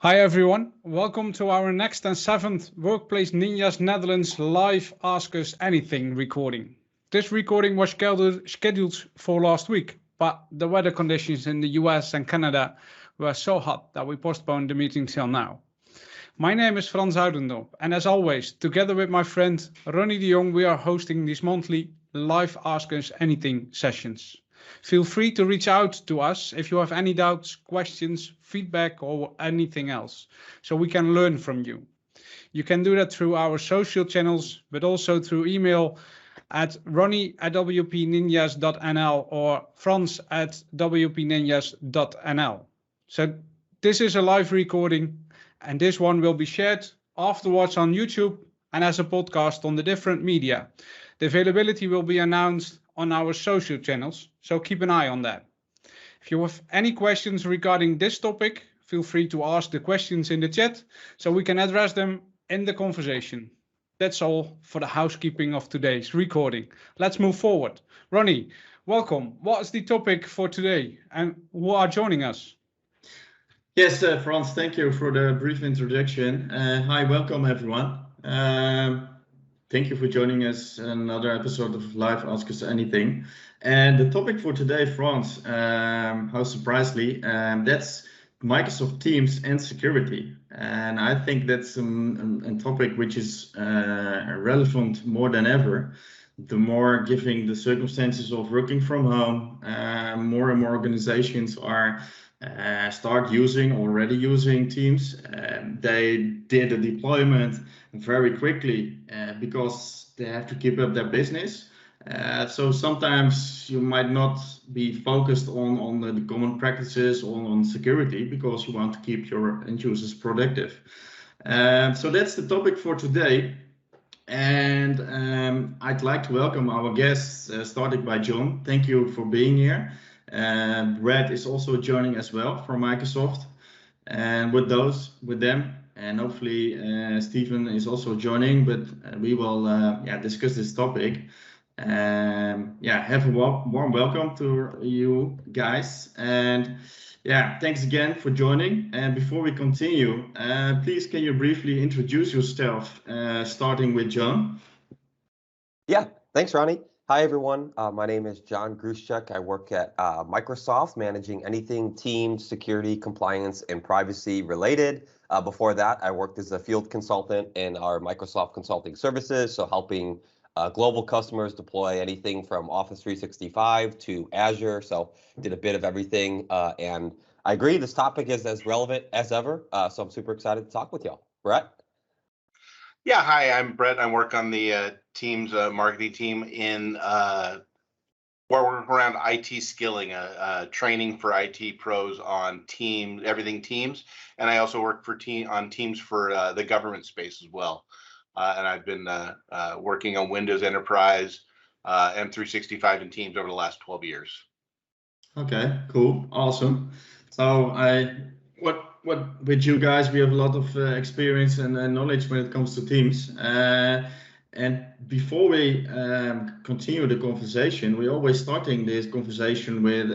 Hi everyone, welcome to our next and seventh Workplace Ninjas Netherlands live Ask Us Anything recording. This recording was scheduled for last week, but the weather conditions in the US and Canada were so hot that we postponed the meeting till now. My name is Frans Oudendorp, and as always, together with my friend Ronny de Jong, we are hosting these monthly live Ask Us Anything sessions. Feel free to reach out to us if you have any doubts, questions, feedback, or anything else, so we can learn from you. You can do that through our social channels, but also through email at ronny@wpninjas.nl or frans@wpninjas.nl. So this is a live recording, and this one will be shared afterwards on YouTube and as a podcast on the different media. The availability will be announced on our social channels, so keep an eye on that. If you have any questions regarding this topic, feel free to ask the questions in the chat so we can address them in the conversation. That's all for the housekeeping of today's recording. Let's move forward. Ronny, welcome. What is the topic for today and who are joining us? Yes, Frans, thank you for the brief introduction. Hi, welcome everyone. Thank you for joining us in another episode of Live Ask Us Anything. And the topic for today, Frans, how surprisingly, that's Microsoft Teams and security. And I think that's a topic which is relevant more than ever. The more given the circumstances of working from home, more and more organizations are already using Teams. They did a deployment very quickly because they have to keep up their business. So sometimes you might not be focused on the common practices on security because you want to keep your end users productive. So that's the topic for today. And I'd like to welcome our guests, starting by John. Thank you for being here. Brad is also joining as well from Microsoft. And with them, and hopefully Stephen is also joining, but we will discuss this topic. Have a warm welcome to you guys. And thanks again for joining. And before we continue, please can you briefly introduce yourself, starting with John? Yeah, thanks, Ronny. Hi, everyone. My name is John Gruszczyk. I work at Microsoft, managing anything Teams, security, compliance, and privacy related. Before that, I worked as a field consultant in our Microsoft consulting services, so helping global customers deploy anything from Office 365 to Azure. So did a bit of everything. And I agree, this topic is as relevant as ever. So I'm super excited to talk with y'all. Brett? Yeah, hi, I'm Brett. I work on the Teams marketing team in where we're around IT skilling, training for IT pros on Teams, everything Teams, and I also work on Teams for the government space as well. And I've been working on Windows Enterprise, M365, and Teams over the last 12 years. Okay, cool, awesome. So with you guys, we have a lot of experience and knowledge when it comes to Teams. And before we continue the conversation, we're always starting this conversation with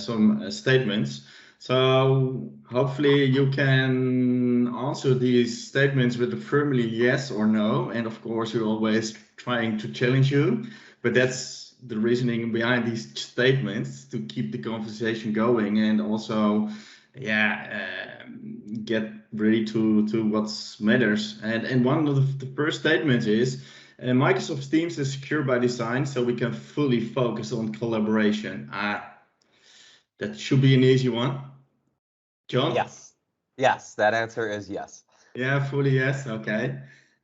some statements. So hopefully you can answer these statements with a firmly yes or no. And of course, we're always trying to challenge you, but that's the reasoning behind these statements, to keep the conversation going and also get ready to what matters. And one of the first statements is Microsoft Teams is secure by design, so we can fully focus on collaboration. That should be an easy one. John? Yes, that answer is yes. Yeah, fully yes. Okay.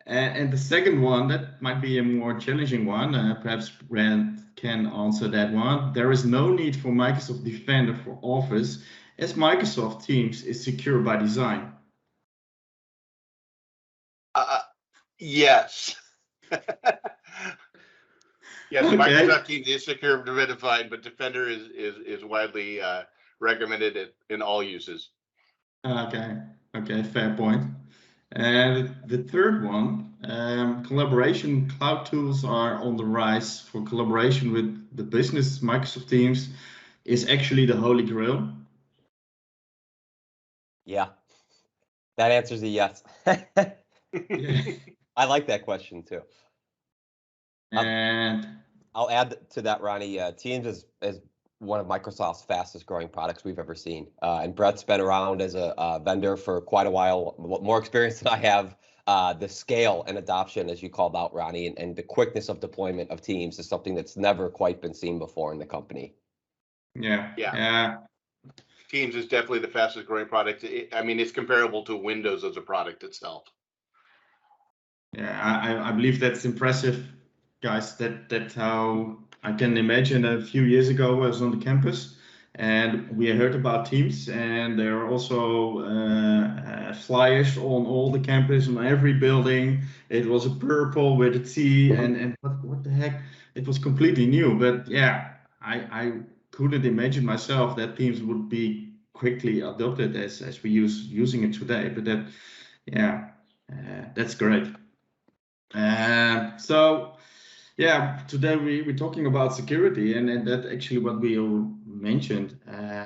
And the second one, that might be a more challenging one. Perhaps Brent can answer that one. There is no need for Microsoft Defender for Office, as Microsoft Teams is secure by design. Yes. Yes, Okay. Microsoft Teams is secure by design, but Defender is widely recommended in all uses. Okay, fair point. And the third one, collaboration cloud tools are on the rise for collaboration with the business. Microsoft Teams is actually the holy grail. Yeah. That answers a yes. Yeah. I like that question too. And I'll add to that, Ronnie. Teams is one of Microsoft's fastest growing products we've ever seen. And Brett's been around as a vendor for quite a while, more experience than I have. The scale and adoption, as you called out, Ronnie, and the quickness of deployment of Teams is something that's never quite been seen before in the company. yeah. Teams is definitely the fastest growing product. I mean, it's comparable to Windows as a product itself. Yeah, I believe that's impressive, guys. That's how I can imagine. A few years ago, I was on the campus, and we heard about Teams, and there are also flyers on all the campus, on every building. It was a purple with a T, and what the heck? It was completely new. But yeah, I couldn't imagine myself that Teams would be quickly adopted as we using it today. But that's great. So yeah, today we're talking about security, and that's actually what we all mentioned.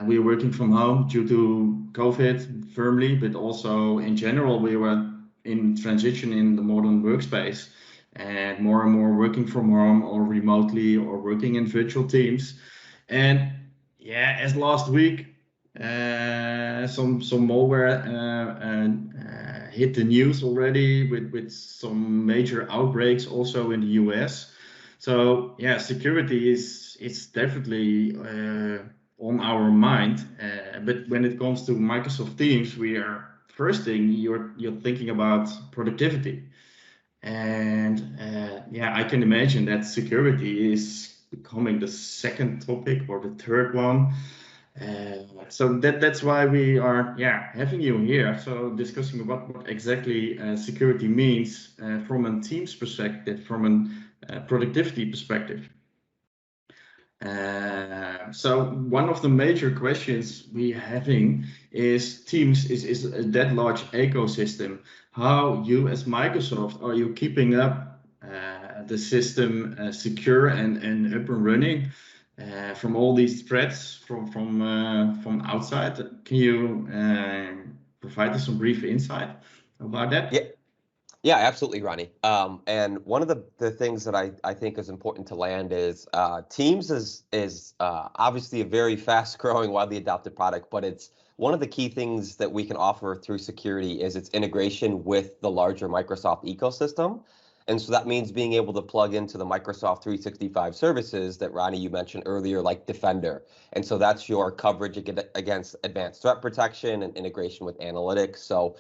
We are working from home due to COVID firmly, but also in general, we were in transition in the modern workspace and more working from home or remotely or working in virtual teams. And yeah, as last week, some malware hit the news already with some major outbreaks also in the US. So yeah, security is definitely on our mind. But when it comes to Microsoft Teams, we are first thing you're thinking about productivity. And yeah, I can imagine that security is becoming the second topic or the third one. So that's why we are having you here. So discussing what exactly security means from a team's perspective, from a productivity perspective. So one of the major questions we're having is Teams is that large ecosystem. How you as Microsoft are you keeping up the system secure and up and running from all these threats from outside? Can you provide us some brief insight about that? Yeah. Yeah, absolutely, Ronnie. And one of the things that I think is important to land is Teams is obviously a very fast growing, widely adopted product, but it's one of the key things that we can offer through security is its integration with the larger Microsoft ecosystem. And so that means being able to plug into the Microsoft 365 services that Ronnie, you mentioned earlier, like Defender. And so that's your coverage against advanced threat protection and integration with analytics. So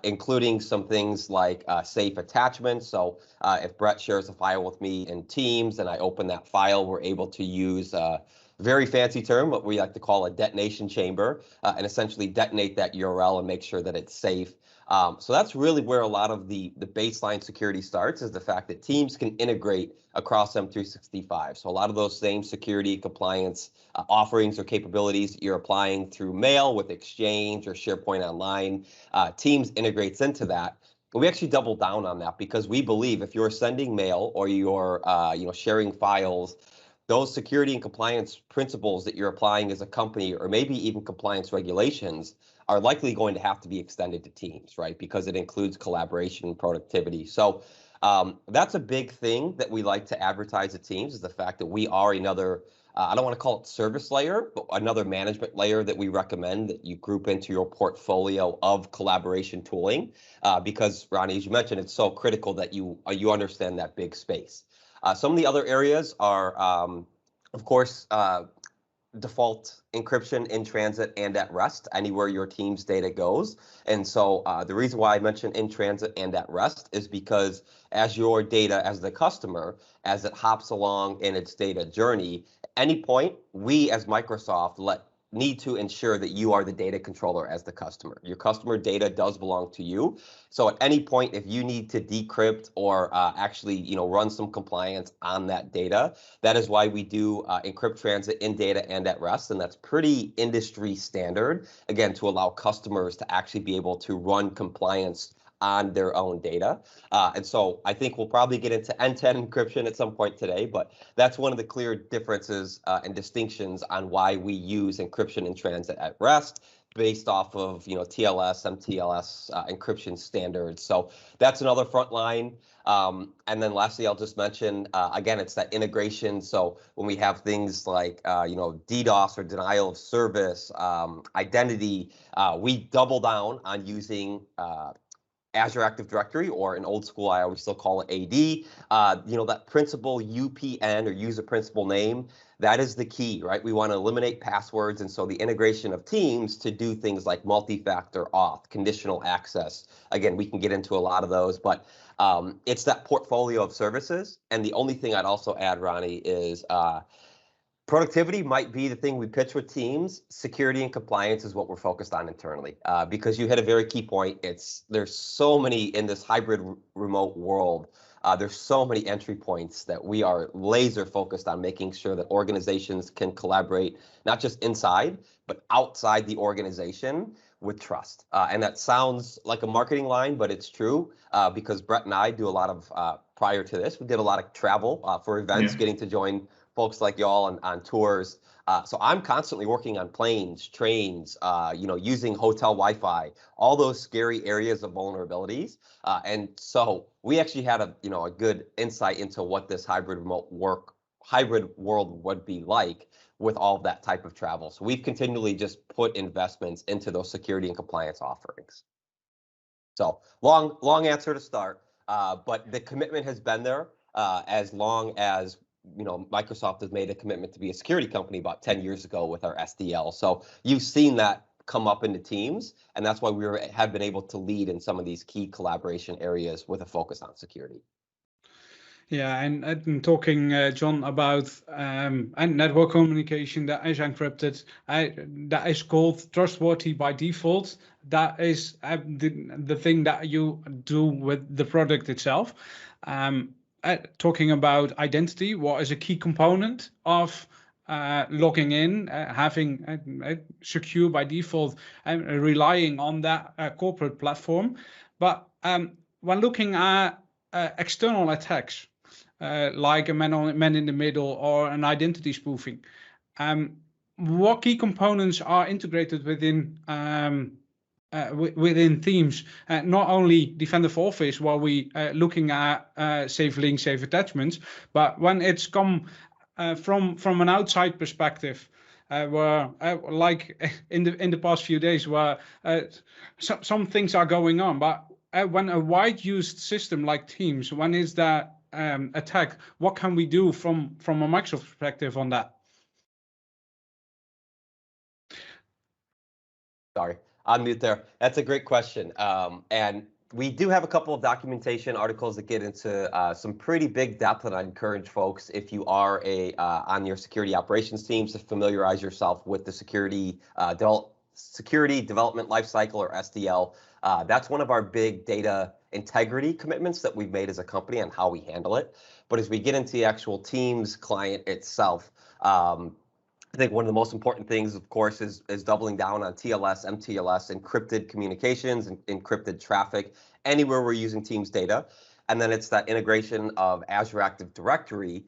including some things like safe attachments. So if Brett shares a file with me in Teams and I open that file, we're able to use a very fancy term, what we like to call a detonation chamber, and essentially detonate that URL and make sure that it's safe. So that's really where a lot of the baseline security starts, is the fact that Teams can integrate across M365. So a lot of those same security compliance offerings or capabilities you're applying through mail with Exchange or SharePoint Online, Teams integrates into that. We actually double down on that because we believe if you're sending mail or you're sharing files, those security and compliance principles that you're applying as a company, or maybe even compliance regulations, are likely going to have to be extended to Teams, right? Because it includes collaboration and productivity. So that's a big thing that we like to advertise at Teams, is the fact that we are another, I don't want to call it service layer, but another management layer that we recommend that you group into your portfolio of collaboration tooling. Because Ronnie, as you mentioned, it's so critical that you understand that big space. Some of the other areas are, of course, default encryption in transit and at rest, anywhere your Teams data goes. And so the reason why I mentioned in transit and at rest is because as your data, as the customer, as it hops along in its data journey, at any point, we as Microsoft need to ensure that you are the data controller as the customer. Your customer data does belong to you. So at any point, if you need to decrypt or actually run some compliance on that data, that is why we do encrypt transit in data and at rest. And that's pretty industry standard, again, to allow customers to actually be able to run compliance on their own data. And so I think we'll probably get into end-to-end encryption at some point today, but that's one of the clear differences and distinctions on why we use encryption in transit at rest based off of, TLS, MTLS encryption standards. So that's another front line. And then lastly, I'll just mention, again, it's that integration. So when we have things like, DDoS or denial of service, identity, we double down on using Azure Active Directory, or in old school, I always still call it AD. That principal UPN, or user principal name, that is the key, right? We want to eliminate passwords. And so the integration of Teams to do things like multi-factor auth, conditional access. Again, we can get into a lot of those, but it's that portfolio of services. And the only thing I'd also add, Ronnie, is productivity might be the thing we pitch with teams. Security and compliance is what we're focused on internally, because you hit a very key point. There's so many in this hybrid remote world. There's so many entry points that we are laser focused on making sure that organizations can collaborate, not just inside, but outside the organization with trust. And that sounds like a marketing line, but it's true, because Brett and I do a lot of, prior to this, we did a lot of travel for events, getting to join folks like y'all on tours. So I'm constantly working on planes, trains, using hotel Wi-Fi, all those scary areas of vulnerabilities. And so we actually had a good insight into what this hybrid world would be like with all of that type of travel. So we've continually just put investments into those security and compliance offerings. So long answer to start, but the commitment has been there as long as Microsoft has made a commitment to be a security company about 10 years ago with our SDL. So you've seen that come up into Teams, and that's why we have been able to lead in some of these key collaboration areas with a focus on security. Yeah, and talking, John, about and network communication that is encrypted, that is called Trustworthy by default. That is the thing that you do with the product itself. Talking about identity, what is a key component of logging in, having secure by default, and relying on that corporate platform. But when looking at external attacks, like a man in the middle or an identity spoofing, what key components are integrated within within Teams? Not only Defender for Office, while we looking at safe links, safe attachments, but when it's come from an outside perspective, where like in the past few days, where some things are going on, but when a wide used system like Teams, when is that attack, what can we do from a Microsoft perspective on that? Sorry, on mute there. That's a great question. And we do have a couple of documentation articles that get into some pretty big depth, and I encourage folks, if you are on your security operations teams, to familiarize yourself with the security development lifecycle, or SDL. That's one of our big data integrity commitments that we've made as a company on how we handle it. But as we get into the actual Teams client itself, I think one of the most important things, of course, is doubling down on TLS, MTLS, encrypted communications, and encrypted traffic anywhere we're using Teams data. And then it's that integration of Azure Active Directory,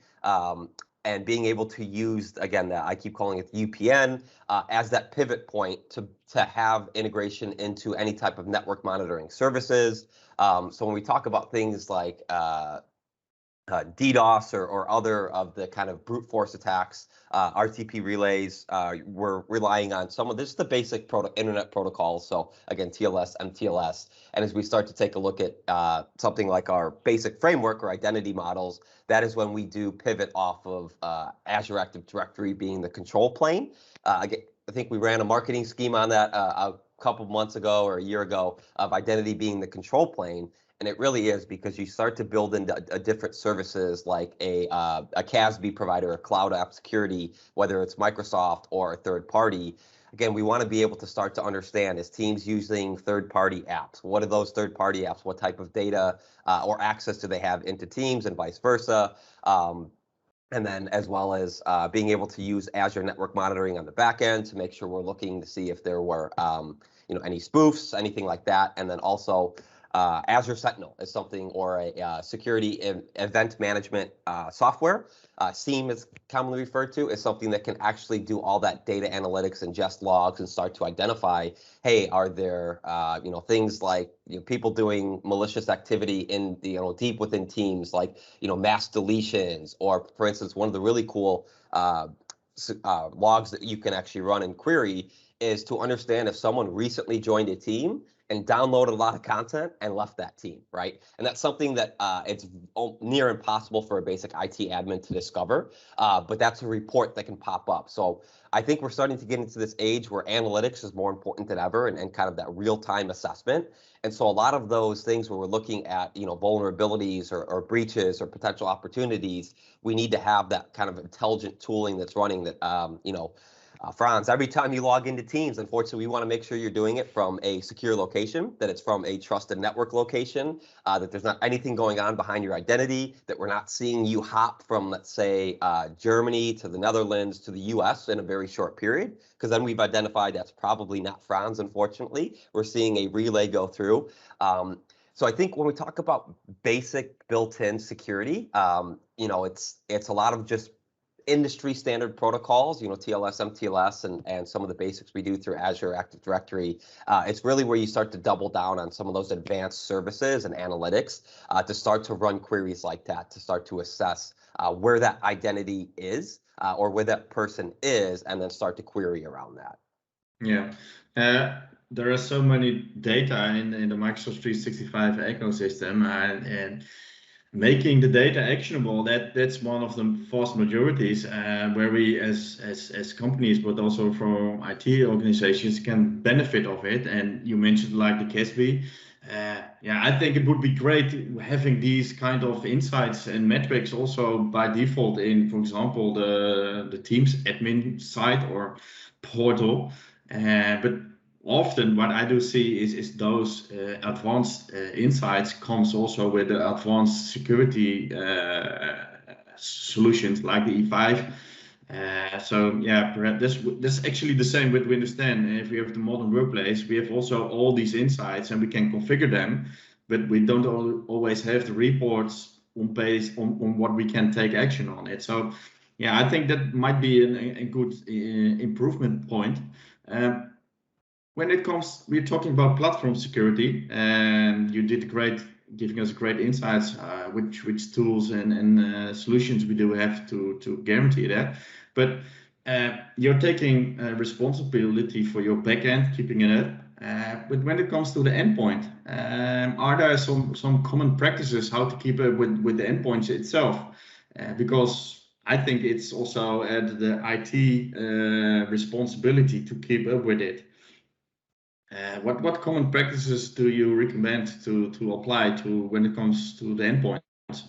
and being able to use, again, I keep calling it the UPN, as that pivot point to have integration into any type of network monitoring services. So when we talk about things like DDoS or other of the kind of brute force attacks, RTP relays, we're relying on some of this, the basic internet protocols. So again, TLS, MTLS. And as we start to take a look at something like our basic framework or identity models, that is when we do pivot off of Azure Active Directory being the control plane. Again, I think we ran a marketing scheme on that a couple months ago or a year ago, of identity being the control plane. And it really is, because you start to build into different services like a CASB provider, a cloud app security, whether it's Microsoft or a third party. Again, we want to be able to start to understand, is Teams using third-party apps? What are those third-party apps? What type of data or access do they have into Teams, and vice versa? And then as well as being able to use Azure Network Monitoring on the back end to make sure we're looking to see if there were any spoofs, anything like that. And then also Azure Sentinel is something, or a security event management software. SIEM is commonly referred to, is something that can actually do all that data analytics, ingest logs, and start to identify, hey, are there things like people doing malicious activity in deep within teams, like mass deletions, or for instance, one of the really cool logs that you can actually run and query is to understand if someone recently joined a team and downloaded a lot of content and left that team, right? And that's something that it's near impossible for a basic IT admin to discover, but that's a report that can pop up. So I think we're starting to get into this age where analytics is more important than ever, and kind of that real-time assessment. And so a lot of those things where we're looking at, vulnerabilities or breaches or potential opportunities, we need to have that kind of intelligent tooling that's running that, Frans, every time you log into Teams, unfortunately, we want to make sure you're doing it from a secure location, that it's from a trusted network location, that there's not anything going on behind your identity, that we're not seeing you hop from, let's say, Germany to the Netherlands to the US in a very short period, because then we've identified that's probably not Frans, unfortunately. We're seeing a relay go through. So I think when we talk about basic built-in security, it's a lot of just industry standard protocols, TLS, MTLS, and some of the basics we do through Azure Active Directory. It's really where you start to double down on some of those advanced services and analytics to start to run queries like that, to start to assess where that identity is or where that person is, and then start to query around that. Yeah. There are so many data in the Microsoft 365 ecosystem, and making the data actionable, that's one of the vast majorities where we as companies, but also from IT organizations, can benefit of it. And you mentioned like the CASB. I think it would be great having these kind of insights and metrics also by default in, for example, the Teams admin site or portal. But often what I do see is those advanced insights comes also with the advanced security solutions like the E5. Perhaps this actually the same with Windows 10. If we have the modern workplace, we have also all these insights and we can configure them, but we don't always have the reports based on what we can take action on it. So I think that might be a good improvement point. When it comes, we're talking about platform security, and you did great, giving us great insights, which tools and solutions we do have to guarantee that. But you're taking responsibility for your backend, keeping it up. But when it comes to the endpoint, are there some common practices how to keep up with the endpoints itself? Because I think it's also at the IT responsibility to keep up with it. What common practices do you recommend to apply to when it comes to the endpoints?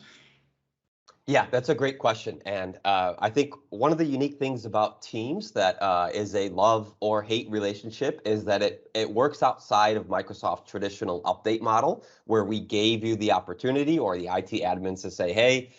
Yeah, that's a great question. And I think one of the unique things about Teams that is a love or hate relationship is that it works outside of Microsoft's traditional update model, where we gave you the opportunity, or the IT admins, to say, hey,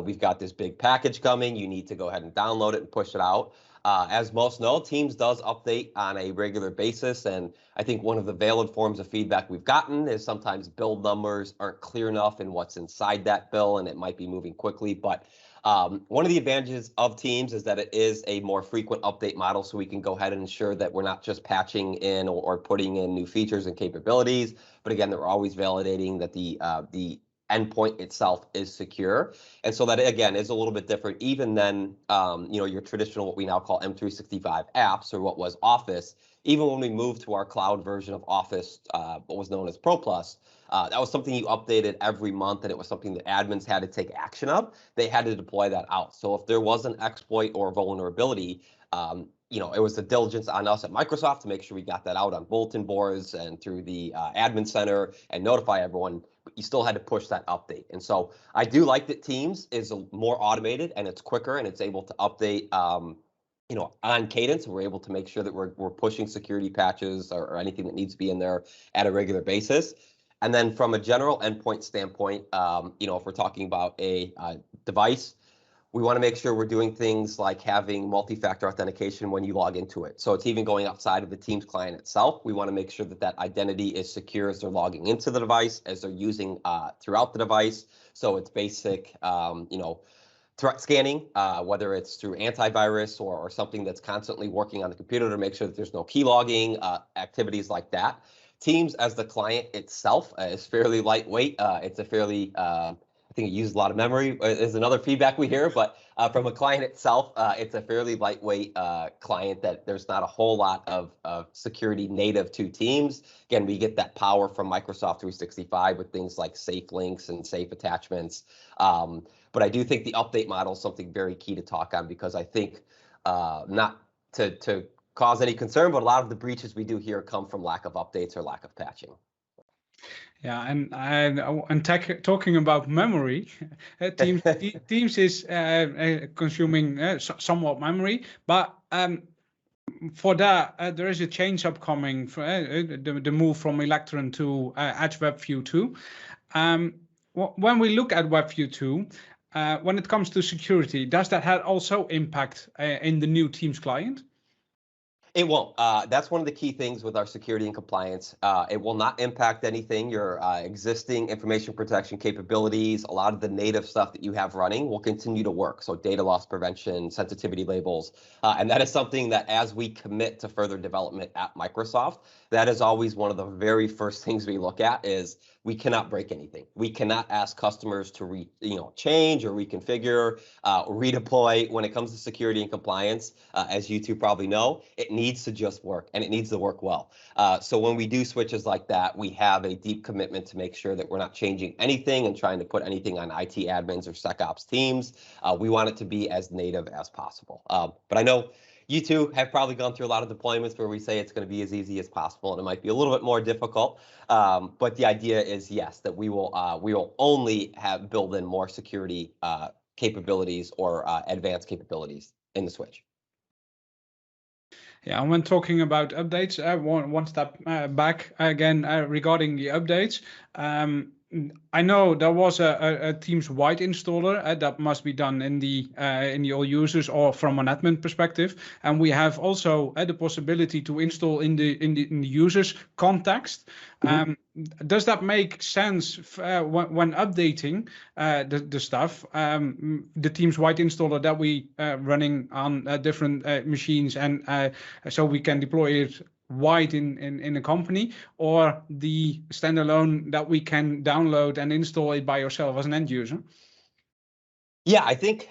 we've got this big package coming. You need to go ahead and download it and push it out. As most know, Teams does update on a regular basis, and I think one of the valid forms of feedback we've gotten is sometimes build numbers aren't clear enough in what's inside that bill, and it might be moving quickly. But one of the advantages of Teams is that it is a more frequent update model, so we can go ahead and ensure that we're not just patching in or putting in new features and capabilities, but again, that we're always validating that the endpoint itself is secure. And so that, again, is a little bit different even than your traditional, what we now call M365 apps, or what was Office. Even when we moved to our cloud version of Office, what was known as Pro Plus, that was something you updated every month, and it was something that admins had to take action of. They had to deploy that out. So if there was an exploit or vulnerability, it was the diligence on us at Microsoft to make sure we got that out on bulletin boards and through the admin center and notify everyone. But you still had to push that update. And so I do like that Teams is more automated, and it's quicker, and it's able to update on cadence. We're able to make sure that we're pushing security patches or anything that needs to be in there at a regular basis. And then from a general endpoint standpoint, if we're talking about a device, We want to make sure we're doing things like having multi-factor authentication when you log into it. So it's even going outside of the Teams client itself. We want to make sure that that identity is secure as they're logging into the device, as they're using throughout the device. So it's basic, threat scanning, whether it's through antivirus or something that's constantly working on the computer to make sure that there's no key logging, activities like that. Teams as the client itself is fairly lightweight. It's a fairly, I think it uses a lot of memory is another feedback we hear, but from a client itself, it's a fairly lightweight client that there's not a whole lot of security native to Teams. Again, we get that power from Microsoft 365 with things like safe links and safe attachments. But I do think the update model is something very key to talk on, because I think not to cause any concern, but a lot of the breaches we do here come from lack of updates or lack of patching. Yeah, and talking about memory, Teams is consuming somewhat memory, but for that there is a change upcoming for the move from Electron to Edge WebView 2. When we look at WebView 2, when it comes to security, does that have also impact in the new Teams client? It won't. That's one of the key things with our security and compliance. It will not impact anything. Your existing information protection capabilities, a lot of the native stuff that you have running will continue to work. So data loss prevention, sensitivity labels, and that is something that as we commit to further development at Microsoft, that is always one of the very first things we look at is we cannot break anything. We cannot ask customers to change or reconfigure, redeploy. When it comes to security and compliance, as you two probably know, it needs to just work, and it needs to work well. So when we do switches like that, we have a deep commitment to make sure that we're not changing anything and trying to put anything on IT admins or SecOps teams. We want it to be as native as possible. But I know you two have probably gone through a lot of deployments where we say it's going to be as easy as possible, and it might be a little bit more difficult. But the idea is, yes, that we will only have build in more security capabilities or advanced capabilities in the switch. Yeah, and when talking about updates, one step back again regarding the updates. I know there was a Teams wide installer that must be done in the all users or from an admin perspective, and we have also the possibility to install in the users context. Does that make sense when updating the stuff? The Teams wide installer that we running on different machines, and so we can deploy it wide in a company, or the standalone that we can download and install it by yourself as an end user? Yeah, I think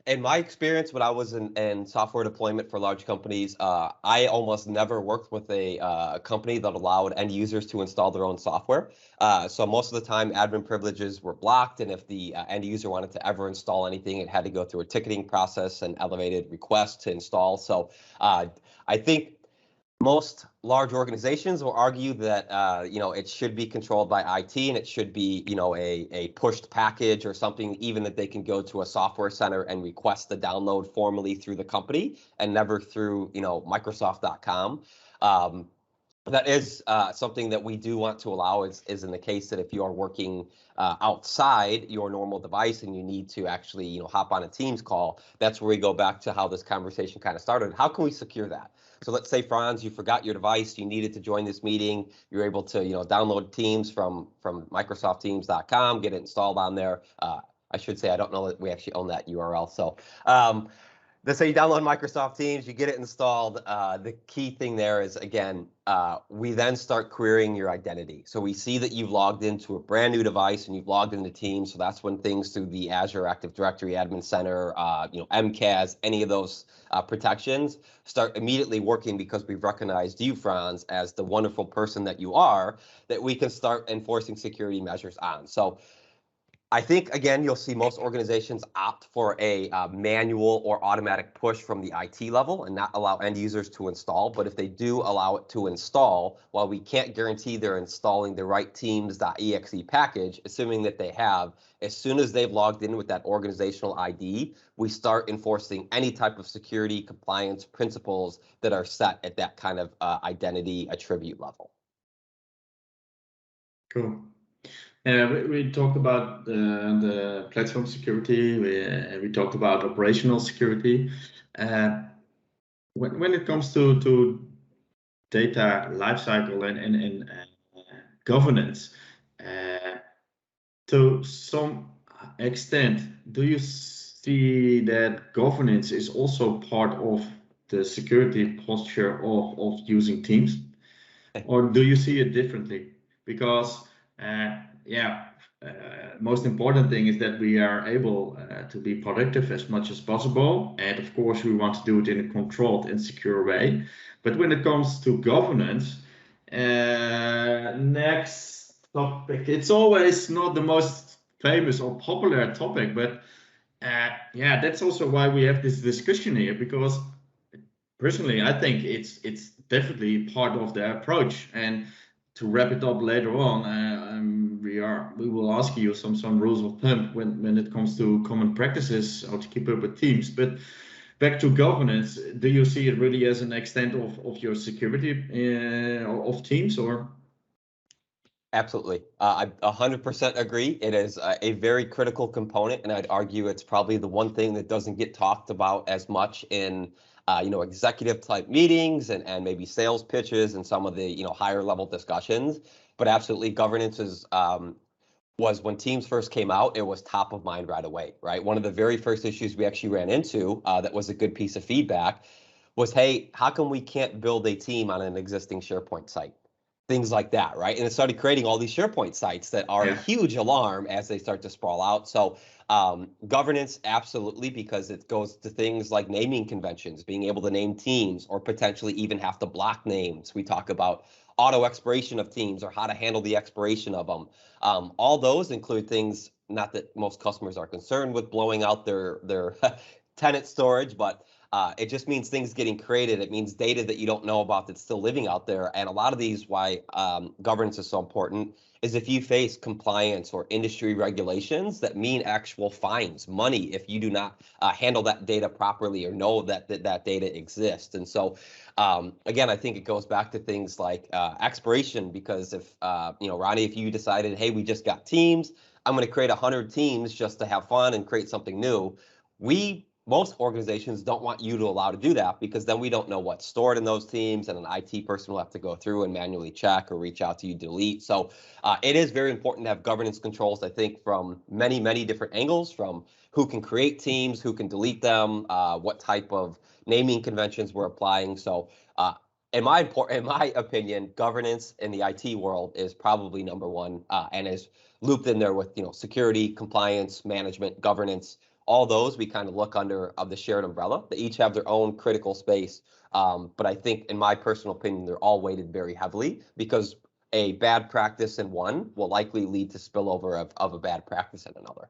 in my experience when I was in software deployment for large companies, I almost never worked with a company that allowed end users to install their own software. So most of the time admin privileges were blocked, and if the end user wanted to ever install anything, it had to go through a ticketing process and elevated requests to install. So I think most large organizations will argue that it should be controlled by IT, and it should be a pushed package or something, even that they can go to a software center and request the download formally through the company and never through Microsoft.com. That is something that we do want to allow is in the case that if you are working outside your normal device and you need to actually hop on a Teams call, that's where we go back to how this conversation kind of started. How can we secure that? So let's say, Frans, you forgot your device, you needed to join this meeting, you're able to download Teams from MicrosoftTeams.com, get it installed on there. I should say I don't know that we actually own that URL. So let's say you download Microsoft Teams, you get it installed. The key thing there is, again, we then start querying your identity. So we see that you've logged into a brand new device and you've logged into Teams. So that's when things through the Azure Active Directory Admin Center, MCAS, any of those protections start immediately working, because we've recognized you, Frans, as the wonderful person that you are, that we can start enforcing security measures on. So I think, again, you'll see most organizations opt for a manual or automatic push from the IT level and not allow end users to install. But if they do allow it to install, while we can't guarantee they're installing the right Teams.exe package, assuming that they have, as soon as they've logged in with that organizational ID, we start enforcing any type of security compliance principles that are set at that kind of identity attribute level. Cool. Yeah, we talked about the platform security. We talked about operational security. When it comes to data lifecycle and governance, to some extent, do you see that governance is also part of the security posture of using Teams? Or do you see it differently? Because, most important thing is that we are able to be productive as much as possible. And of course, we want to do it in a controlled and secure way. But when it comes to governance, next topic, it's always not the most famous or popular topic, but that's also why we have this discussion here, because personally, I think it's definitely part of the approach. And to wrap it up later on, we will ask you some rules of thumb when it comes to common practices, how to keep up with teams. But back to governance, do you see it really as an extent of your security of teams, or? Absolutely. I 100% agree. It is a very critical component, and I'd argue it's probably the one thing that doesn't get talked about as much in executive type meetings and maybe sales pitches and some of the higher level discussions. But absolutely, governance was when Teams first came out, it was top of mind right away, right? One of the very first issues we actually ran into that was a good piece of feedback was, hey, how come we can't build a team on an existing SharePoint site? Things like that, right? And it started creating all these SharePoint sites that are a huge alarm as they start to sprawl out. So governance, absolutely, because it goes to things like naming conventions, being able to name teams, or potentially even have to block names. We talk about auto expiration of teams, or how to handle the expiration of them. All those include things, not that most customers are concerned with blowing out their tenant storage, but it just means things getting created. It means data that you don't know about that's still living out there. And a lot of these, why governance is so important, is if you face compliance or industry regulations that mean actual fines, money, if you do not handle that data properly or know that data exists. And so, again, I think it goes back to things like expiration, because if, Ronny, if you decided, hey, we just got teams, I'm going to create 100 teams just to have fun and create something new. Most organizations don't want you to allow to do that, because then we don't know what's stored in those teams, and an IT person will have to go through and manually check or reach out to you, delete. So it is very important to have governance controls, I think, from many, many different angles, from who can create teams, who can delete them, what type of naming conventions we're applying. So in my opinion, governance in the IT world is probably number one, and is looped in there with security, compliance, management, governance. All those we kind of look under of the shared umbrella. They each have their own critical space. But I think, in my personal opinion, they're all weighted very heavily, because a bad practice in one will likely lead to spillover of a bad practice in another.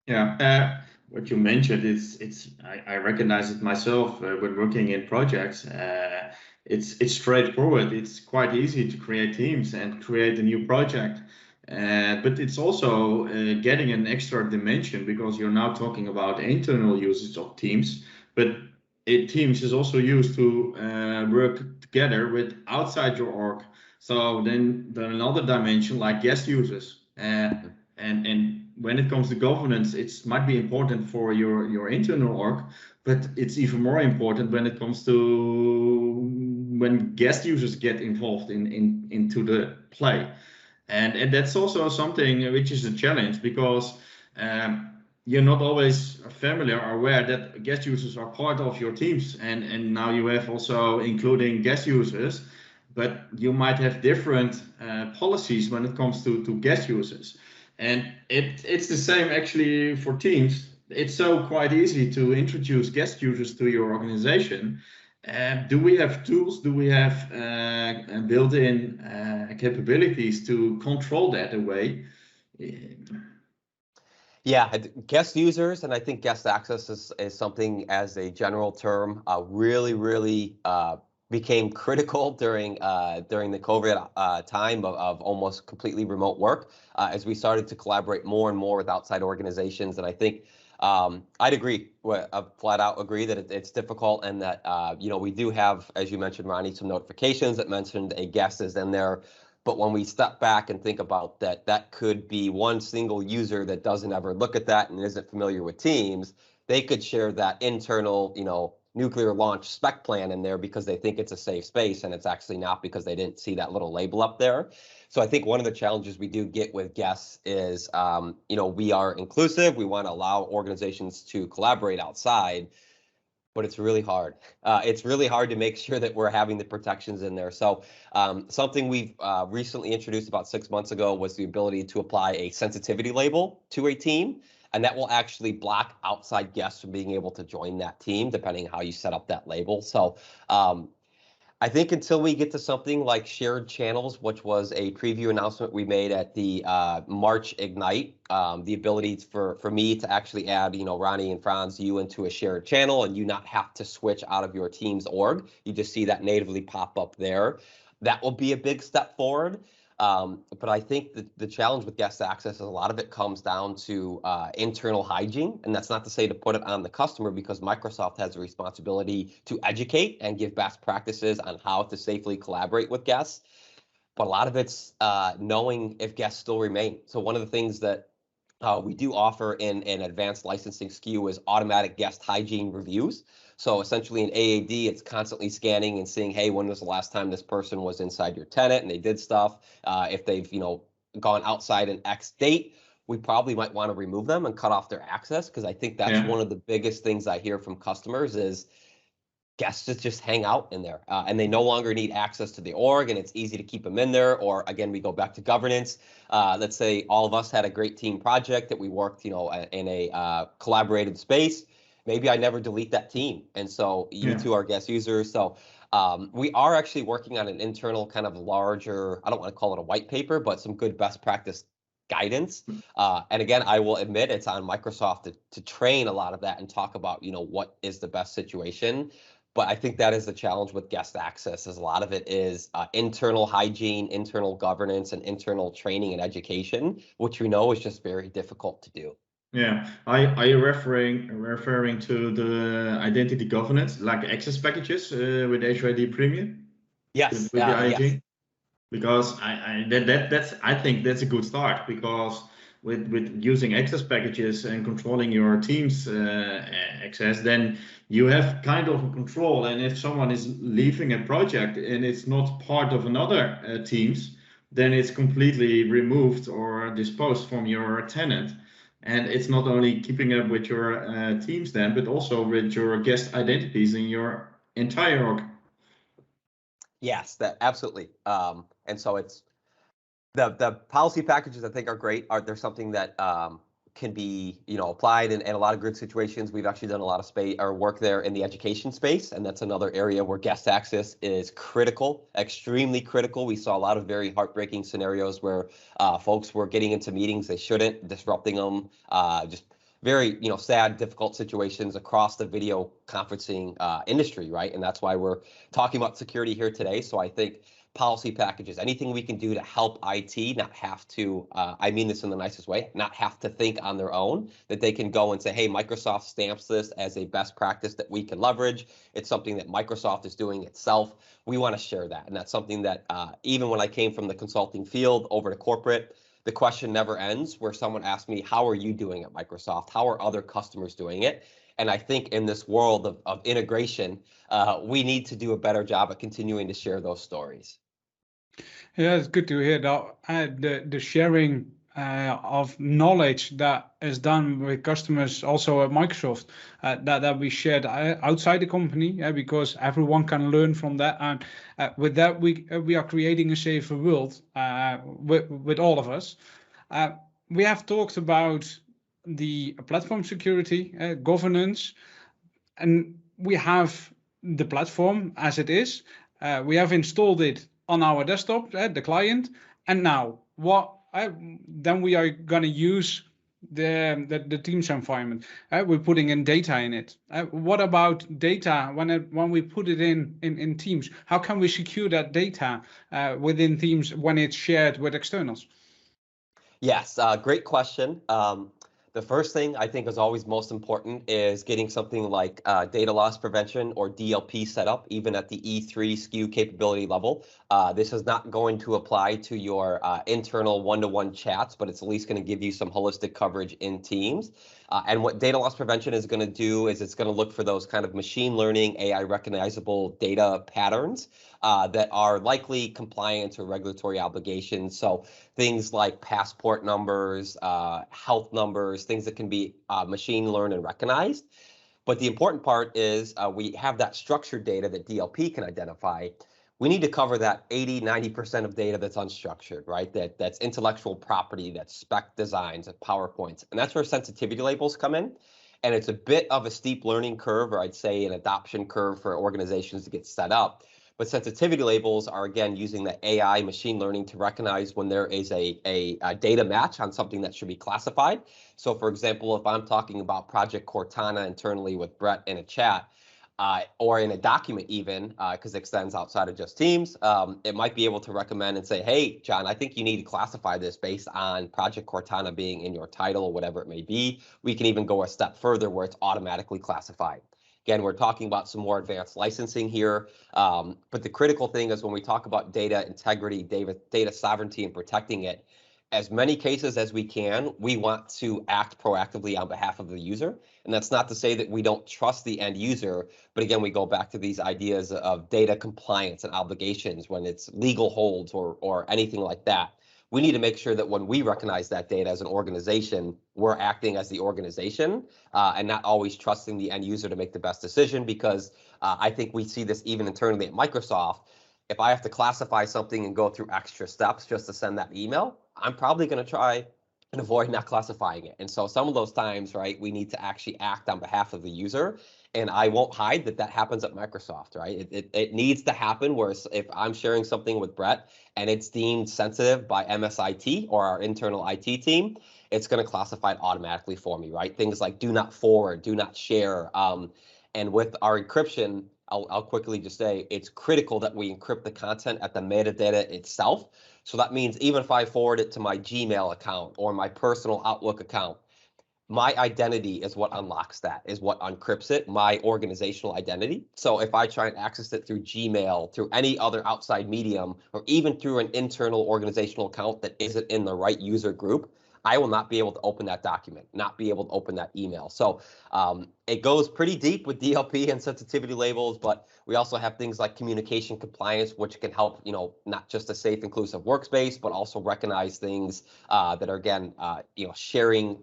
Yeah, what you mentioned I recognize it myself when working in projects. It's straightforward. It's quite easy to create teams and create a new project. But it's also getting an extra dimension, because you're now talking about internal usage of Teams, but Teams is also used to work together with outside your org. So then another dimension, like guest users, and when it comes to governance, it might be important for your internal org, but it's even more important when it comes to when guest users get involved into the play. And that's also something which is a challenge, because you're not always familiar or aware that guest users are part of your teams. And now you have also including guest users, but you might have different policies when it comes to guest users. And it's the same actually for teams. It's so quite easy to introduce guest users to your organization. Do we have tools? Do we have built-in capabilities to control that away? Yeah, guest users, and I think guest access is something, as a general term, really became critical during the COVID time of almost completely remote work, as we started to collaborate more and more with outside organizations. And I think I'd agree, flat out agree that it's difficult, and that we do have, as you mentioned, Ronny, some notifications that mentioned a guest is in there. But when we step back and think about that, that could be one single user that doesn't ever look at that and isn't familiar with Teams. They could share that internal, nuclear launch spec plan in there because they think it's a safe space, and it's actually not because they didn't see that little label up there. So I think one of the challenges we do get with guests is, we are inclusive. We want to allow organizations to collaborate outside, but it's really hard. It's really hard to make sure that we're having the protections in there. So something we've recently introduced about 6 months ago was the ability to apply a sensitivity label to a team, and that will actually block outside guests from being able to join that team, depending how you set up that label. So I think until we get to something like shared channels, which was a preview announcement we made at the March Ignite, the ability for me to actually add, Ronny and Frans, you into a shared channel and you not have to switch out of your team's org. You just see that natively pop up there. That will be a big step forward. But I think the challenge with guest access is a lot of it comes down to internal hygiene. And that's not to say to put it on the customer, because Microsoft has a responsibility to educate and give best practices on how to safely collaborate with guests. But a lot of it's knowing if guests still remain. So one of the things that we do offer in an advanced licensing SKU is automatic guest hygiene reviews. So essentially in AAD, it's constantly scanning and seeing, hey, when was the last time this person was inside your tenant and they did stuff? If they've, gone outside an X date, we probably might want to remove them and cut off their access, because I think that's one of the biggest things I hear from customers is guests just hang out in there and they no longer need access to the org, and it's easy to keep them in there. Or again, we go back to governance. Let's say all of us had a great team project that we worked, in a collaborated space. Maybe I never delete that team. And so you two are guest users. So we are actually working on an internal kind of larger, I don't want to call it a white paper, but some good best practice guidance. And again, I will admit it's on Microsoft to train a lot of that and talk about, what is the best situation. But I think that is the challenge with guest access, is a lot of it is internal hygiene, internal governance, and internal training and education, which we know is just very difficult to do. Yeah, are you referring to the identity governance, like access packages with HYD Premium? Yes. With the IG? Yes. Because I think that's a good start, because with using access packages and controlling your team's access, then you have kind of a control. And if someone is leaving a project and it's not part of another teams, then it's completely removed or disposed from your tenant. And it's not only keeping up with your teams then, but also with your guest identities in your entire org. Yes, that absolutely. And so it's the policy packages I think are great. They're something that can be applied in a lot of good situations. We've actually done a lot of space or work there in the education space, and that's another area where guest access is critical, extremely critical. We saw a lot of very heartbreaking scenarios where folks were getting into meetings they shouldn't, disrupting them, just very sad, difficult situations across the video conferencing industry, right? And that's why we're talking about security here today. So I think policy packages, anything we can do to help IT not have to, I mean this in the nicest way, not have to think on their own, that they can go and say, hey, Microsoft stamps this as a best practice that we can leverage. It's something that Microsoft is doing itself. We want to share that. And that's something that even when I came from the consulting field over to corporate, the question never ends where someone asks me, how are you doing at Microsoft? How are other customers doing it? And I think in this world of integration, we need to do a better job at continuing to share those stories. Yeah, it's good to hear that the sharing of knowledge that is done with customers also at Microsoft, that we shared outside the company, because everyone can learn from that. And with that, we are creating a safer world with all of us. We have talked about the platform security, governance, and we have the platform as it is. We have installed it on our desktop, the client, and now what? Then we are going to use the Teams environment. We're putting in data in it. What about data when we put it in Teams? How can we secure that data within Teams when it's shared with externals? Yes, great question. The first thing I think is always most important is getting something like data loss prevention or DLP set up, even at the E3 SKU capability level. This is not going to apply to your internal one-to-one chats, but it's at least going to give you some holistic coverage in Teams. And what data loss prevention is going to do is it's going to look for those kind of machine learning, AI recognizable data patterns that are likely compliance or regulatory obligations. So things like passport numbers, health numbers, things that can be machine learned and recognized. But the important part is we have that structured data that DLP can identify. We need to cover that 80, 90% of data that's unstructured, right? That's intellectual property, that's spec designs, and PowerPoints. And that's where sensitivity labels come in. And it's a bit of a steep learning curve, or I'd say an adoption curve for organizations to get set up. But sensitivity labels are, again, using the AI machine learning to recognize when there is a data match on something that should be classified. So, for example, if I'm talking about Project Cortana internally with Brett in a chat, or in a document even, because it extends outside of just Teams, it might be able to recommend and say, hey, John, I think you need to classify this based on Project Cortana being in your title or whatever it may be. We can even go a step further where it's automatically classified. Again, we're talking about some more advanced licensing here, but the critical thing is when we talk about data integrity, data sovereignty, and protecting it, as many cases as we can, we want to act proactively on behalf of the user. And that's not to say that we don't trust the end user, but again, we go back to these ideas of data compliance and obligations when it's legal holds or anything like that. We need to make sure that when we recognize that data as an organization, we're acting as the organization and not always trusting the end user to make the best decision, because I think we see this even internally at Microsoft. If I have to classify something and go through extra steps just to send that email, I'm probably going to try and avoid not classifying it. And so some of those times, right, we need to actually act on behalf of the user. And I won't hide that happens at Microsoft, right? It needs to happen where if I'm sharing something with Brett and it's deemed sensitive by MSIT or our internal IT team, it's going to classify it automatically for me, right? Things like do not forward, do not share. And with our encryption, I'll quickly just say it's critical that we encrypt the content at the metadata itself. So that means even if I forward it to my Gmail account or my personal Outlook account, my identity is what unlocks that, is what encrypts it, my organizational identity. So if I try and access it through Gmail, through any other outside medium, or even through an internal organizational account that isn't in the right user group, I will not be able to open that document, not be able to open that email. So it goes pretty deep with DLP and sensitivity labels, but we also have things like communication compliance, which can help, not just a safe, inclusive workspace, but also recognize things that are, again, sharing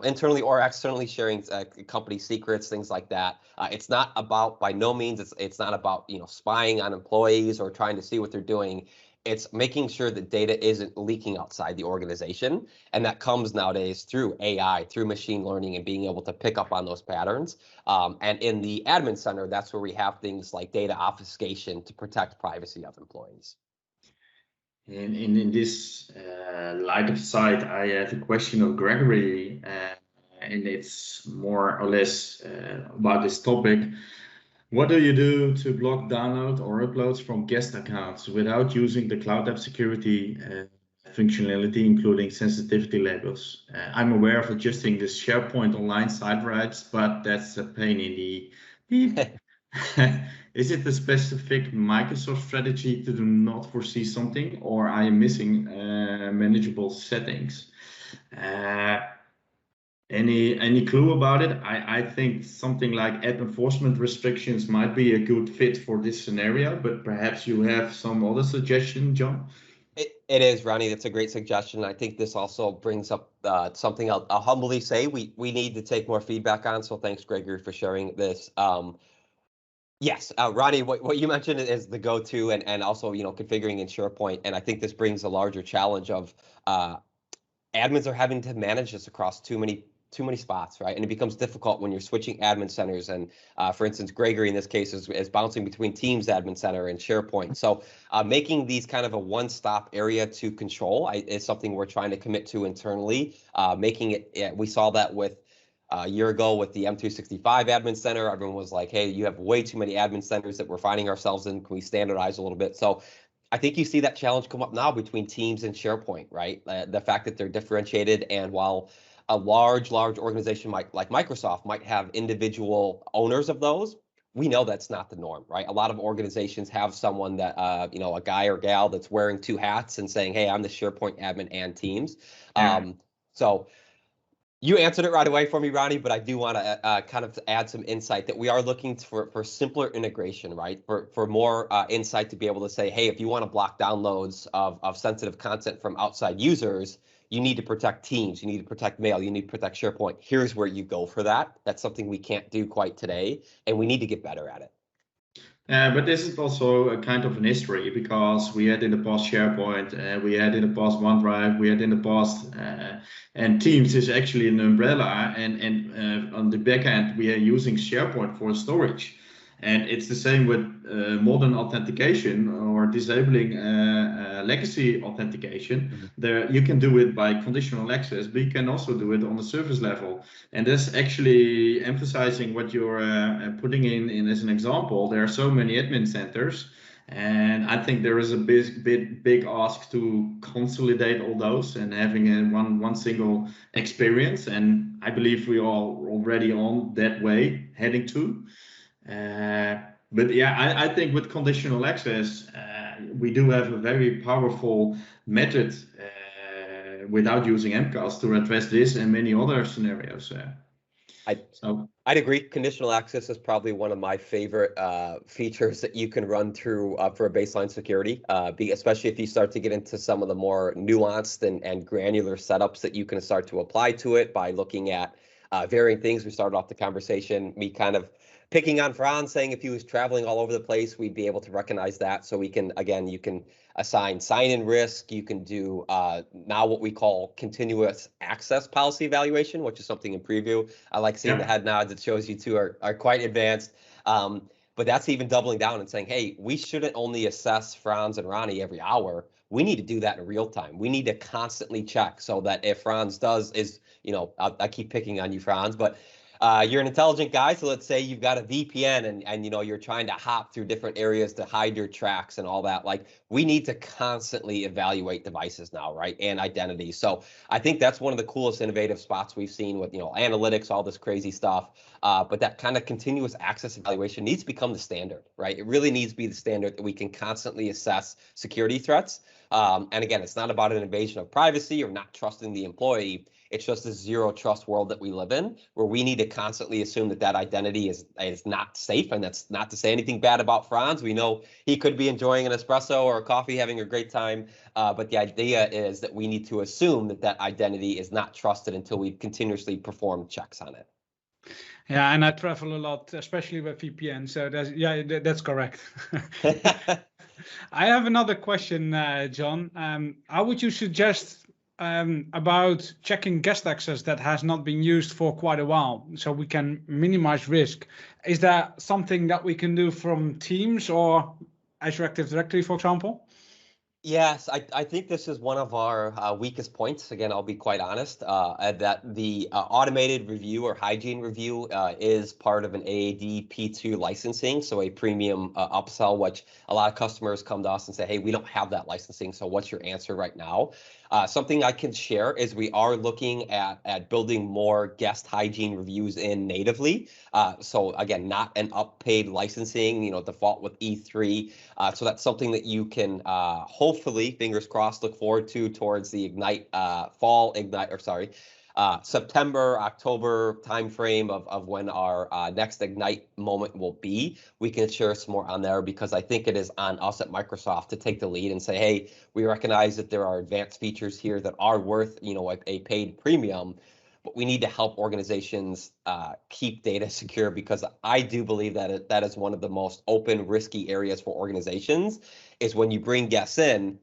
internally or externally sharing company secrets, things like that. It's not about, by no means, it's not about, spying on employees or trying to see what they're doing. It's making sure that data isn't leaking outside the organization. And that comes nowadays through AI, through machine learning, and being able to pick up on those patterns. And in the admin center, that's where we have things like data obfuscation to protect privacy of employees. And in this light of sight, I have a question of Gregory, and it's more or less about this topic. What do you do to block download or uploads from guest accounts without using the cloud app security functionality, including sensitivity labels? I'm aware of adjusting the SharePoint online site rights, but that's a pain in the Is it a specific Microsoft strategy to do not foresee something, or are you missing manageable settings? Any clue about it? I think something like app enforcement restrictions might be a good fit for this scenario, but perhaps you have some other suggestion, John? It is, Ronnie. That's a great suggestion. I think this also brings up something I'll humbly say we need to take more feedback on. So thanks, Gregory, for sharing this. Yes, Ronnie, what you mentioned is the go-to and also, configuring in SharePoint. And I think this brings a larger challenge of admins are having to manage this across too many spots, right? And it becomes difficult when you're switching admin centers. And for instance, Gregory in this case is bouncing between Teams admin center and SharePoint. So making these kind of a one-stop area to control is something we're trying to commit to internally. Making it, we saw that with a year ago with the M365 admin center. Everyone was like, hey, you have way too many admin centers that we're finding ourselves in. Can we standardize a little bit? So I think you see that challenge come up now between Teams and SharePoint, right? The fact that they're differentiated, and while a large organization like Microsoft might have individual owners of those. We know that's not the norm, right? A lot of organizations have someone that, a guy or gal that's wearing two hats and saying, hey, I'm the SharePoint admin and Teams. So you answered it right away for me, Ronnie, but I do want to kind of add some insight that we are looking for simpler integration, right? For more insight to be able to say, hey, if you want to block downloads of sensitive content from outside users, you need to protect Teams, you need to protect Mail, you need to protect SharePoint. Here's where you go for that. That's something we can't do quite today, and we need to get better at it. But this is also a kind of an history, because we had in the past SharePoint, we had in the past OneDrive, we had in the past, and Teams is actually an umbrella, and on the back end we are using SharePoint for storage. And it's the same with modern authentication or disabling legacy authentication. There, you can do it by conditional access, but you can also do it on the service level. And that's actually emphasizing what you're putting in as an example. There are so many admin centers, and I think there is a big ask to consolidate all those and having a one single experience. And I believe we are already on that way, heading to. But yeah, I think with conditional access, we do have a very powerful method without using MCAS to address this and many other scenarios. I'd agree. Conditional access is probably one of my favorite features that you can run through for a baseline security, especially if you start to get into some of the more nuanced and granular setups that you can start to apply to it by looking at varying things. We started off the conversation, me kind of picking on Frans, saying if he was traveling all over the place, we'd be able to recognize that. So we can, again, you can assign sign-in risk. You can do now what we call continuous access policy evaluation, which is something in preview. I like seeing the head nods. It shows you two are quite advanced. But that's even doubling down and saying, hey, we shouldn't only assess Frans and Ronny every hour. We need to do that in real time. We need to constantly check so that if Frans I keep picking on you, Frans, but you're an intelligent guy, so let's say you've got a VPN and you're trying to hop through different areas to hide your tracks and all that. Like, we need to constantly evaluate devices now, right? And identity. So I think that's one of the coolest innovative spots we've seen with analytics, all this crazy stuff. But that kind of continuous access evaluation needs to become the standard, right? It really needs to be the standard that we can constantly assess security threats. And again, it's not about an invasion of privacy or not trusting the employee. It's just this zero trust world that we live in, where we need to constantly assume that identity is not safe. And that's not to say anything bad about Frans. We know he could be enjoying an espresso or a coffee, having a great time. But the idea is that we need to assume that identity is not trusted until we continuously perform checks on it. Yeah, and I travel a lot, especially with VPN. So that's correct. I have another question, John. How would you suggest about checking guest access that has not been used for quite a while, so we can minimize risk? Is that something that we can do from Teams or Azure Active Directory, for example? Yes, I think this is one of our weakest points. Again, I'll be quite honest, that the automated review or hygiene review is part of an AAD P2 licensing, so a premium upsell, which a lot of customers come to us and say, hey, we don't have that licensing, so what's your answer right now? Something I can share is we are looking at building more guest hygiene reviews in natively. So again, not an uppaid licensing, default with E3. So that's something that you can hopefully, fingers crossed, look forward to towards the September, October timeframe of when our next Ignite moment will be. We can share some more on there, because I think it is on us at Microsoft to take the lead and say, hey, we recognize that there are advanced features here that are worth a paid premium, but we need to help organizations keep data secure, because I do believe that that is one of the most open, risky areas for organizations, is when you bring guests in,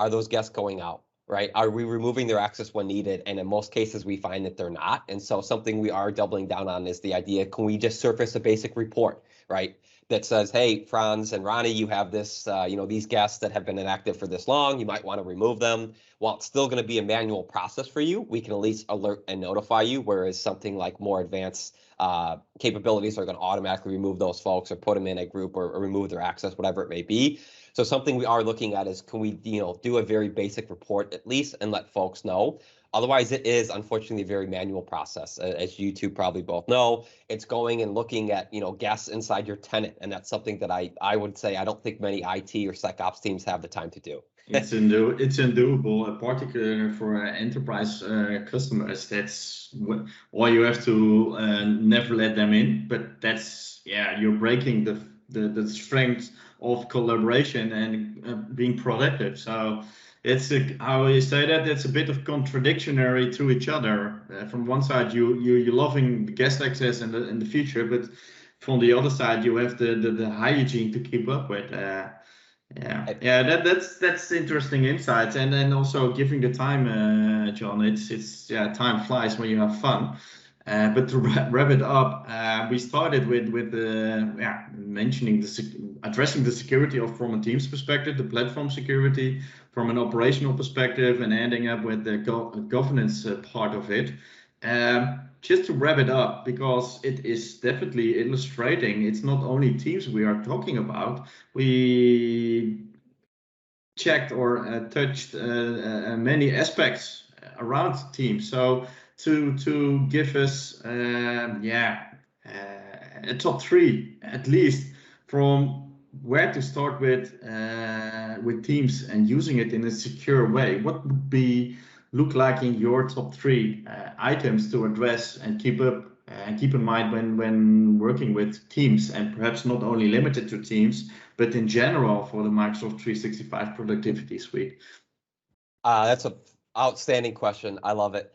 are those guests going out? Right? Are we removing their access when needed? And in most cases, we find that they're not. And so something we are doubling down on is the idea, can we just surface a basic report, right? That says, hey, Frans and Ronny, you have this, these guests that have been inactive for this long, you might want to remove them. While it's still going to be a manual process for you, we can at least alert and notify you, whereas something like more advanced capabilities are going to automatically remove those folks or put them in a group or remove their access, whatever it may be. So something we are looking at is, can we do a very basic report at least and let folks know? Otherwise, it is unfortunately a very manual process. As you two probably both know, it's going and looking at, guests inside your tenant. And that's something that I would say I don't think many IT or SecOps teams have the time to do. It's undoable, particularly for enterprise customers. That's all you have to never let them in. But that's, you're breaking the strength of collaboration and being productive. So it's how you say that, it's a bit of contradictory to each other. From one side, you're loving the guest access in the future, but from the other side, you have the hygiene to keep up with. That's interesting insights, and then also giving the time, John. It's time flies when you have fun. But to wrap it up, we started with mentioning addressing the security from a team's perspective, the platform security from an operational perspective, and ending up with the governance part of it. Just to wrap it up, because it is definitely illustrating, it's not only teams we are talking about. We checked or touched many aspects around teams. So to give us a top 3 at least from where to start with teams and using it in a secure way, what would look like in your top 3 items to address and keep in mind when working with teams, and perhaps not only limited to teams, but in general for the Microsoft 365 productivity suite? That's an outstanding question. I love it.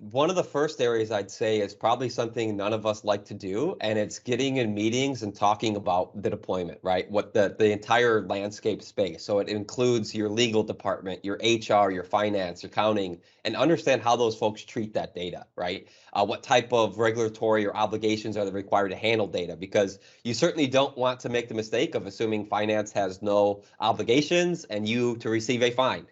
One of the first areas I'd say is probably something none of us like to do, and it's getting in meetings and talking about the deployment, right? What the entire landscape space. So it includes your legal department, your HR, your finance, your accounting, and understand how those folks treat that data, right? What type of regulatory or obligations are they required to handle data? Because you certainly don't want to make the mistake of assuming finance has no obligations and you to receive a fine.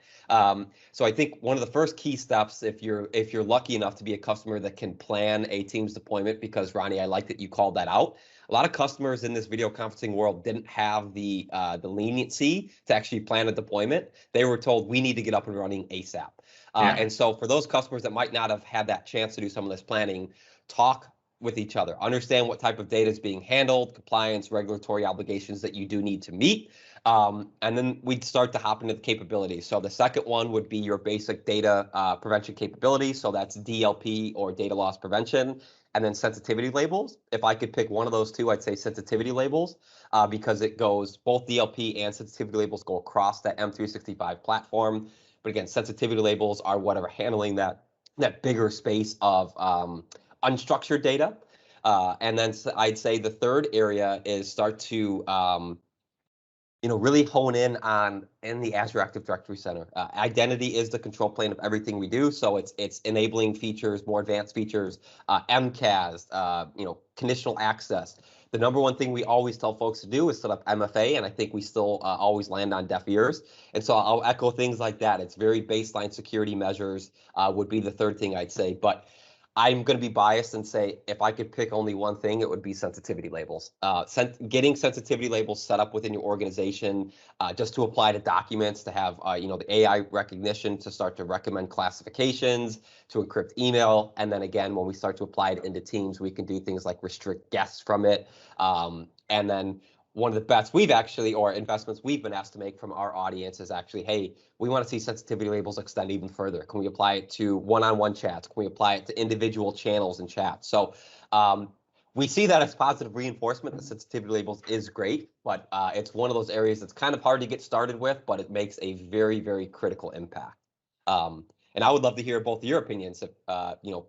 So I think one of the first key steps, if you're lucky enough to be a customer that can plan a team's deployment, because Ronny, I like that you called that out. A lot of customers in this video conferencing world didn't have the leniency to actually plan a deployment. They were told we need to get up and running ASAP. And so for those customers that might not have had that chance to do some of this planning, talk with each other, understand what type of data is being handled, compliance, regulatory obligations that you do need to meet. And then we'd start to hop into the capabilities. So the second one would be your basic data prevention capabilities. So that's DLP or data loss prevention, and then sensitivity labels. If I could pick one of those two, I'd say sensitivity labels, because it goes, both DLP and sensitivity labels go across that M365 platform. But again, sensitivity labels are what are handling that bigger space of unstructured data. And then I'd say the third area is start to really hone in the Azure Active Directory Center. Identity is the control plane of everything we do. So it's enabling features, more advanced features, MCAS, conditional access. The number one thing we always tell folks to do is set up MFA, and I think we still always land on deaf ears. And so I'll echo things like that. It's very baseline security measures would be the third thing I'd say. But I'm going to be biased and say if I could pick only one thing, it would be sensitivity labels. Getting sensitivity labels set up within your organization just to apply to documents, to have the AI recognition to start to recommend classifications, to encrypt email, and then again when we start to apply it into Teams, we can do things like restrict guests from it, and then. One of the bets or investments we've been asked to make from our audience is actually, hey, we want to see sensitivity labels extend even further. Can we apply it to one-on-one chats? Can we apply it to individual channels and chats? So we see that as positive reinforcement. The sensitivity labels is great, but it's one of those areas that's kind of hard to get started with, but it makes a very, very critical impact. And I would love to hear both of your opinions. If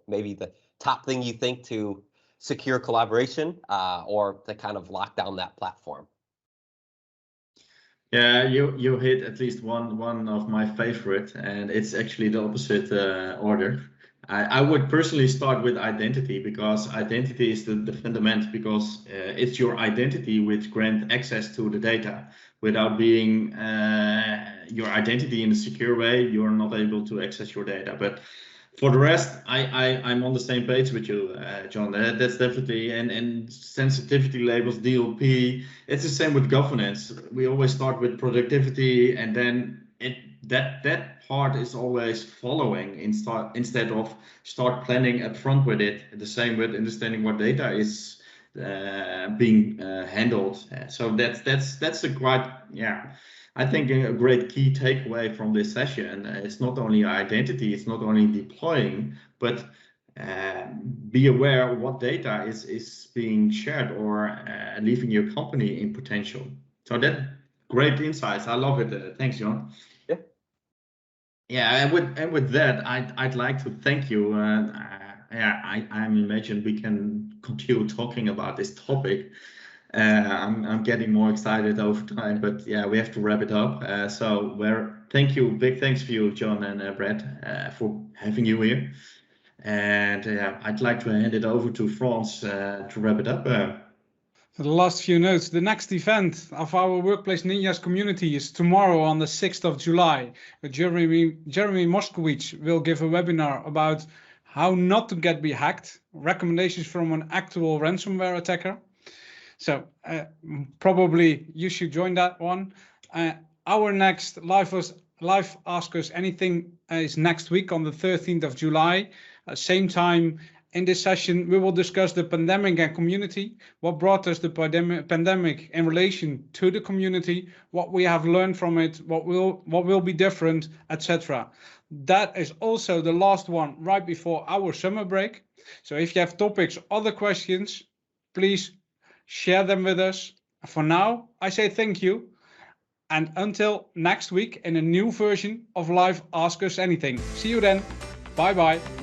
maybe the top thing you think to secure collaboration or to kind of lock down that platform. Yeah, you hit at least one of my favorite, and it's actually the opposite order. I would personally start with identity, because identity is the fundament, because it's your identity which grants access to the data. Without being your identity in a secure way, you're not able to access your data. But for the rest, I'm on the same page with you, John. That's definitely, and sensitivity labels, DLP, it's the same with governance. We always start with productivity, and then that part is always following instead of start planning up front with it. The same with understanding what data is being handled. So that's a quite, yeah, I think a great key takeaway from this session. It's not only identity, it's not only deploying, but be aware of what data is being shared or leaving your company in potential. So that great insights. I love it. Thanks, John. Yeah. Yeah, and with that, I'd like to thank you. Yeah, I imagine we can continue talking about this topic. I'm getting more excited over time, but yeah, we have to wrap it up. Thank you, big thanks for you, John and Brett, for having you here. And I'd like to hand it over to Frans to wrap it up. The last few notes. The next event of our Workplace Ninjas community is tomorrow on the 6th of July. Jeremy Moskowitz will give a webinar about how not to be hacked, recommendations from an actual ransomware attacker. So probably you should join that one. Our next live Ask Us Anything is next week on the 13th of July. Same time. In this session, we will discuss the pandemic and community, what brought us the pandemic in relation to the community, what we have learned from it, what will be different, etc. That is also the last one right before our summer break. So if you have topics, other questions, please share them with us. For now, I say thank you. And until next week in a new version of Live Ask Us Anything. See you then. Bye-bye.